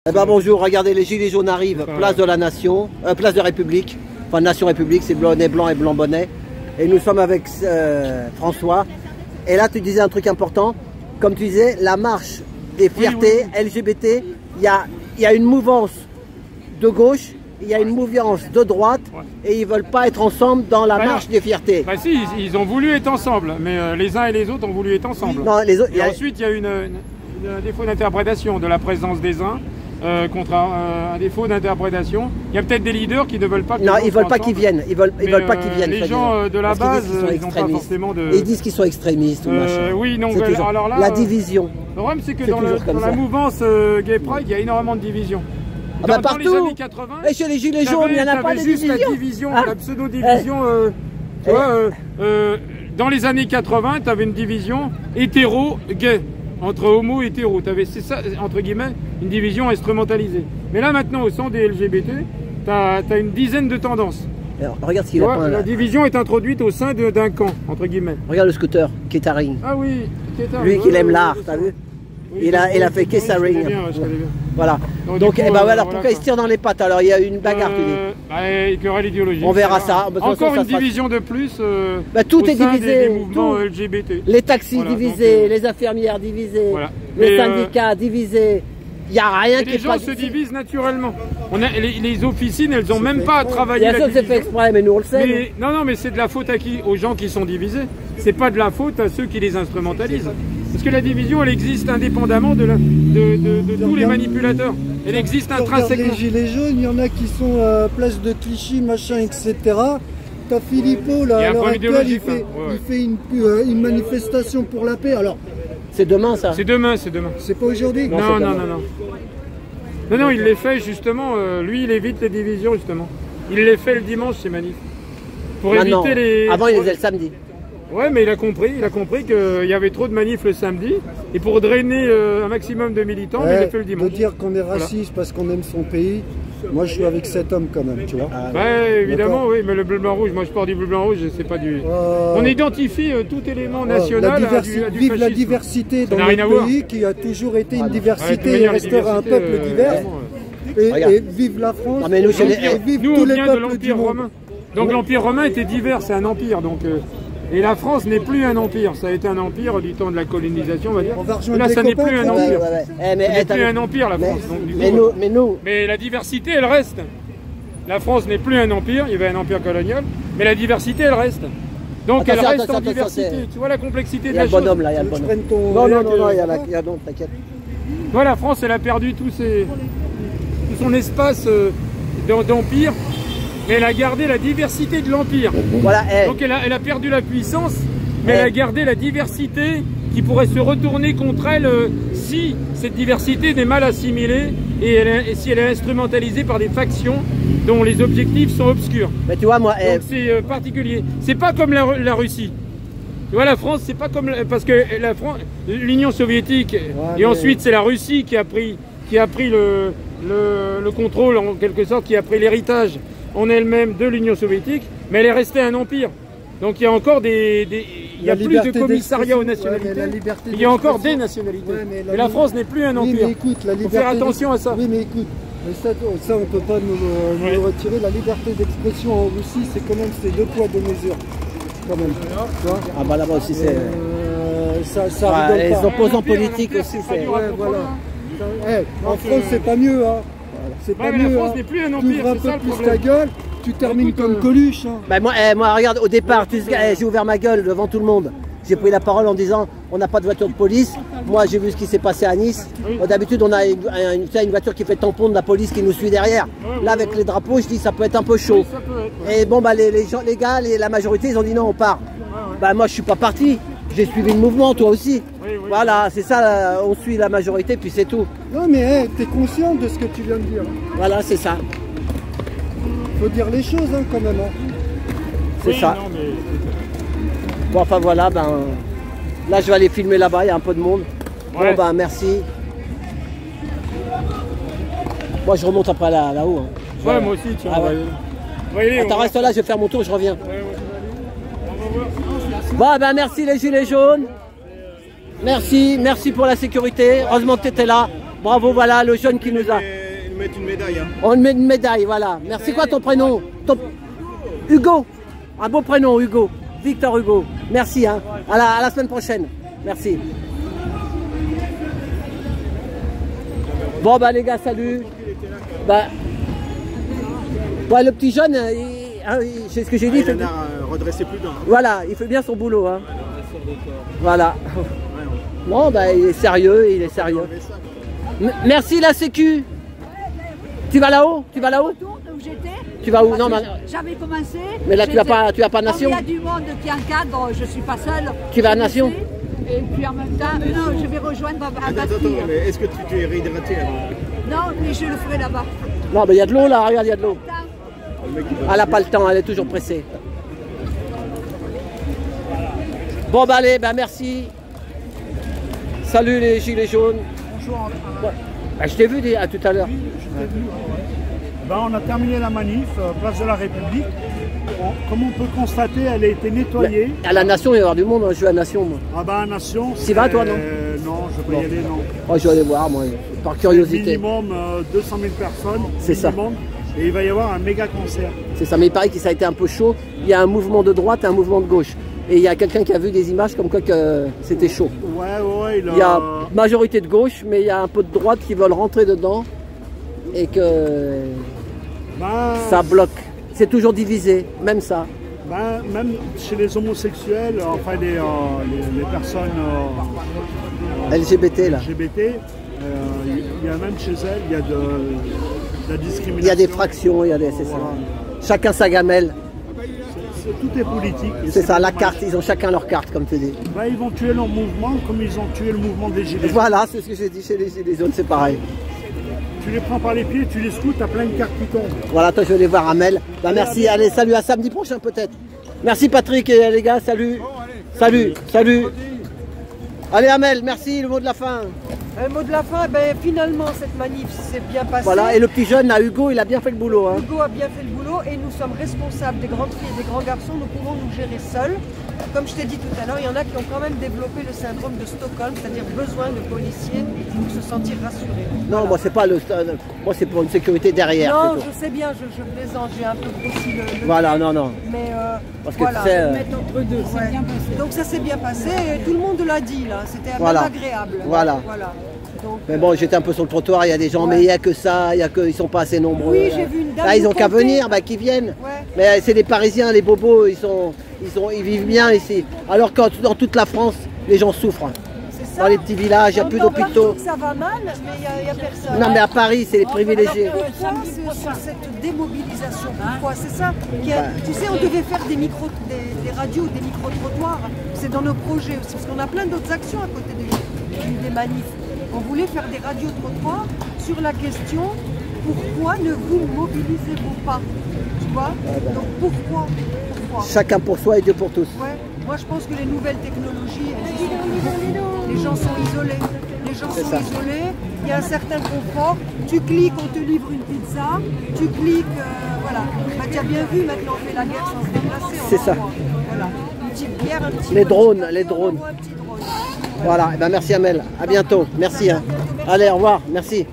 Eh ben bonjour, regardez, les gilets jaunes arrivent, place de la Nation, place de République, enfin Nation République, c'est bonnet blanc et blanc bonnet. Et nous sommes avec François. Et là tu disais un truc important, comme tu disais, la marche des fiertés LGBT, il y a une mouvance de gauche, il y a une mouvance de droite, et ils veulent pas être ensemble dans la marche des fiertés. Bah si, ils ont voulu être ensemble, mais les uns et les autres ont voulu être ensemble. Non, les autres, et ensuite il y a un défaut d'interprétation de la présence des uns. Contre un défaut d'interprétation. Il y a peut-être des leaders qui ne veulent pas. Non, ils veulent pas qu'ils viennent. Ils veulent pas qu'ils viennent. Les gens de la base, ils n'ont pas forcément de. Ils disent qu'ils sont extrémistes ou machin. Oui, non. Alors là, la division. Le problème, c'est que dans la mouvance Gay Pride, il y a énormément de divisions. Bah partout. Dans les années 80, et chez les gilets jaunes, il n'y en a pas de division. La division, la pseudo-division. Tu vois, dans les années 80, tu avais une division hétéro-gay. Entre homo et hétéro, tu avais, c'est ça, entre guillemets, une division instrumentalisée. Mais là, maintenant, au sein des LGBT, tu as une dizaine de tendances. Alors, regarde ce qu'il a peint, là. La division est introduite au sein d'un camp, entre guillemets. Regarde le scooter, Kettering. Ah oui, Kettering. Lui qui aime l'art, t'as vu? Oui, il a fait Kettering. Voilà. Donc, alors pourquoi il se tire dans les pattes? Alors, il y a une bagarre, tu dis. Il y aura l'idéologie. On verra ça. Encore une division de plus. Tout est divisé. Des mouvements LGBT. Les taxis divisés, les infirmières divisées, les syndicats divisés. Il n'y a rien qui est pas. Les gens se divisent naturellement. Les officines, elles n'ont même pas travaillé. Bien sûr que c'est fait exprès, mais nous on le sait. Non, mais c'est de la faute à qui? Aux gens qui sont divisés. C'est pas de la faute à ceux qui les instrumentalisent. Parce que la division, elle existe indépendamment de tous les manipulateurs. Elle existe intrinsèquement. Les gilets jaunes, il y en a qui sont à place de Clichy, machin, etc. T'as Philippot, là, à l'heure actuelle, il fait une manifestation pour la paix. Alors, c'est demain, ça? C'est demain. C'est pas aujourd'hui? Non, il les fait justement. Lui, il évite les divisions, justement. Il les fait le dimanche, ces manifs. Pour éviter les. Avant, il les faisait le samedi. Ouais, mais il a compris qu'il y avait trop de manifs le samedi, et pour drainer un maximum de militants, il les fait le dimanche. De dire qu'on est raciste parce qu'on aime son pays, moi je suis avec cet homme quand même, tu vois. Ouais, évidemment, oui, mais le bleu, blanc, rouge, moi je pars du bleu, blanc, rouge, c'est pas du... On identifie tout élément national vive la diversité dans notre pays, qui a toujours été une diversité et restera un peuple divers. Et vive la France, et vive tous les peuples du monde. Donc l'Empire romain était divers, c'est un empire, donc... Et la France n'est plus un empire, ça a été un empire du temps de la colonisation, on va dire. Là, ça n'est plus un empire. Ça n'est plus un empire, la France. Mais la diversité, elle reste. La France n'est plus un empire, il y avait un empire colonial, mais la diversité, elle reste. Donc elle reste en diversité. Tu vois la complexité de la chose. Il y a le bonhomme là, il y a le bonhomme. Non, il y a donc, t'inquiète. Voilà, la France, elle a perdu tout son espace d'empire. Mais elle a gardé la diversité de l'Empire. Voilà, donc elle a perdu la puissance, mais elle a gardé la diversité qui pourrait se retourner contre elle si cette diversité n'est mal assimilée et si elle est instrumentalisée par des factions dont les objectifs sont obscurs. Mais tu vois, moi, donc c'est particulier. C'est pas comme la Russie. Tu vois, la France, c'est pas comme... Parce que l'Union soviétique, et ensuite c'est la Russie qui a pris le contrôle, en quelque sorte, qui a pris l'héritage en elle-même de l'Union soviétique, mais elle est restée un empire. Donc il y a encore il y a plus de commissariats aux nationalités, il y a encore des nationalités. Et la France n'est plus un empire. Il faut faire attention à ça. Oui, mais écoute, ça on ne peut pas nous retirer. La liberté d'expression en Russie, c'est quand même deux poids, deux mesures. Quand même. Ah bah là-bas aussi c'est... les opposants politiques aussi, c'est... Ouais, voilà. En France, c'est pas mieux, hein. C'est pas mieux, la France n'est plus un empire, tu ouvres un peu plus ta gueule, tu termines comme Coluche. Hein. Bah moi, regarde, au départ, j'ai ouvert ma gueule devant tout le monde. J'ai pris la parole en disant, on n'a pas de voiture de police. Moi, j'ai vu ce qui s'est passé à Nice. D'habitude, on a une voiture qui fait tampon de la police qui nous suit derrière. Là, avec les drapeaux, je dis, ça peut être un peu chaud. Et bon, bah, les gars, la majorité, ils ont dit non, on part. Bah moi, je suis pas parti. J'ai suivi le mouvement, toi aussi. Voilà, c'est ça, on suit la majorité, puis c'est tout. Non mais t'es conscient de ce que tu viens de dire. Voilà, c'est ça. Faut dire les choses hein, quand même. Hein. C'est ça. Bon, enfin voilà, là je vais aller filmer là-bas, il y a un peu de monde. Bon, merci. Moi je remonte après là-haut. Hein. Ouais, moi aussi, tiens. Attends, reste là, je vais faire mon tour, je reviens. Bon, merci les gilets jaunes. Merci pour la sécurité. Heureusement que tu étais là. Bravo, voilà, le jeune qui nous a... Ils mettent une médaille. Hein. On met une médaille, voilà. Merci, quoi ton prénom? Hugo. Un beau prénom, Hugo. Victor Hugo. Merci, hein. À la semaine prochaine. Merci. Bon, bah les gars, salut. Bah, ouais, le petit jeune, c'est ce que j'ai dit. Il a redressé plus d'un. Voilà, il fait bien son boulot, hein. Voilà. Non, bah il est sérieux, il est sérieux. Merci la Sécu. Tu vas là-haut? Tu vas là-haut? Tu vas où? Non, j'avais commencé. Mais là, tu as pas Nation? Il y a du monde qui encadre, je suis pas seule. Tu vas à Nation? Et puis en même temps, non, je vais rejoindre à Attends, mais est-ce que tu es réhydraté alors? Non, mais je le ferai là-bas. Non, mais il y a de l'eau là, regarde, il y a de l'eau. Elle n'a pas le temps, elle est toujours pressée. Bon, bah allez, bah merci. Salut les gilets jaunes. Bonjour. Ouais. Bah, je t'ai vu à tout à l'heure. Oui, je t'ai vu. Ben, on a terminé la manif, place de la République. Comme on peut constater, elle a été nettoyée. Mais à la Nation, il va y avoir du monde, je vais à la Nation. Moi. Ah ben à la Nation. Tu vas toi, non? Non, je peux y aller, non. Oh, je vais aller voir, moi, par curiosité. Minimum 200 000 personnes. C'est ça. Et il va y avoir un méga concert. C'est ça, mais il paraît que ça a été un peu chaud. Il y a un mouvement de droite et un mouvement de gauche. Et il y a quelqu'un qui a vu des images comme quoi que c'était chaud. Ouais, il y a majorité de gauche, mais il y a un peu de droite qui veulent rentrer dedans. Et que ça bloque. C'est toujours divisé, même ça. Même chez les homosexuels, enfin les personnes LGBT là. LGBT, il y a même chez elles, il y a de la discrimination. Il y a des fractions, il y a des. C'est ça. Chacun sa gamelle. Tout est politique. C'est ça, la carte, ils ont chacun leur carte, comme tu dis. Ils vont tuer leur mouvement comme ils ont tué le mouvement des Gilets jaunes. Voilà, c'est ce que j'ai dit chez les Gilets jaunes, c'est pareil. Tu les prends par les pieds, tu les scouts, t'as plein de cartes qui tombent. Voilà, toi je vais aller voir Amel. Bah, merci, allez, salut, à samedi prochain peut-être. Merci Patrick et les gars, salut. Salut, salut. Allez Amel, merci, le mot de la fin. Le mot de la fin, finalement cette manif s'est bien passée. Voilà, et le petit jeune, là, Hugo, il a bien fait le boulot. Hein. Hugo a bien fait le boulot et nous sommes responsables des grandes filles et des grands garçons, nous pouvons nous gérer seuls. Comme je t'ai dit tout à l'heure, il y en a qui ont quand même développé le syndrome de Stockholm, c'est-à-dire besoin de policiers pour se sentir rassurés. Non, moi c'est pas le... Moi c'est pour une sécurité derrière. Non, je sais bien, je plaisante, j'ai un peu grossi le... Voilà, non. Mais parce que voilà, tu sais, mettre entre deux, c'est bien passé. Donc ça s'est bien passé, et tout le monde l'a dit là, c'était voilà. agréable. Voilà. Donc, mais bon, j'étais un peu sur le trottoir, il y a des gens, mais il n'y a que ça, ils sont pas assez nombreux. Oui, j'ai vu une dame. Ils ont qu'à venir, qu'ils viennent. Ouais. Mais c'est les Parisiens, les bobos, ils vivent bien ici. Alors que dans toute la France, les gens souffrent. Dans les petits villages, il n'y a plus d'hôpitaux. Ça va mal, mais il n'y a personne. Non, mais à Paris, c'est les privilégiés. Alors, pourquoi sur cette démobilisation? Pourquoi? C'est ça. Tu sais, on devait faire des radios, des micro-trottoirs. C'est dans nos projets aussi, parce qu'on a plein d'autres actions à côté des manifs. On voulait faire des radios-trottoirs sur la question pourquoi ne vous mobilisez-vous pas? Tu vois? Donc pourquoi? Chacun pour soi et Dieu pour tous. Ouais. Moi je pense que les nouvelles technologies, les gens sont isolés. Les gens sont isolés, il y a un certain confort. Tu cliques, on te livre une pizza. Tu cliques, voilà. Tu as bien vu, maintenant on fait la guerre sans se déplacer. C'est ça. Voilà. Une petite bière, un petit... Les drones. Voilà, merci Amel, à bientôt, merci. Allez, au revoir, merci.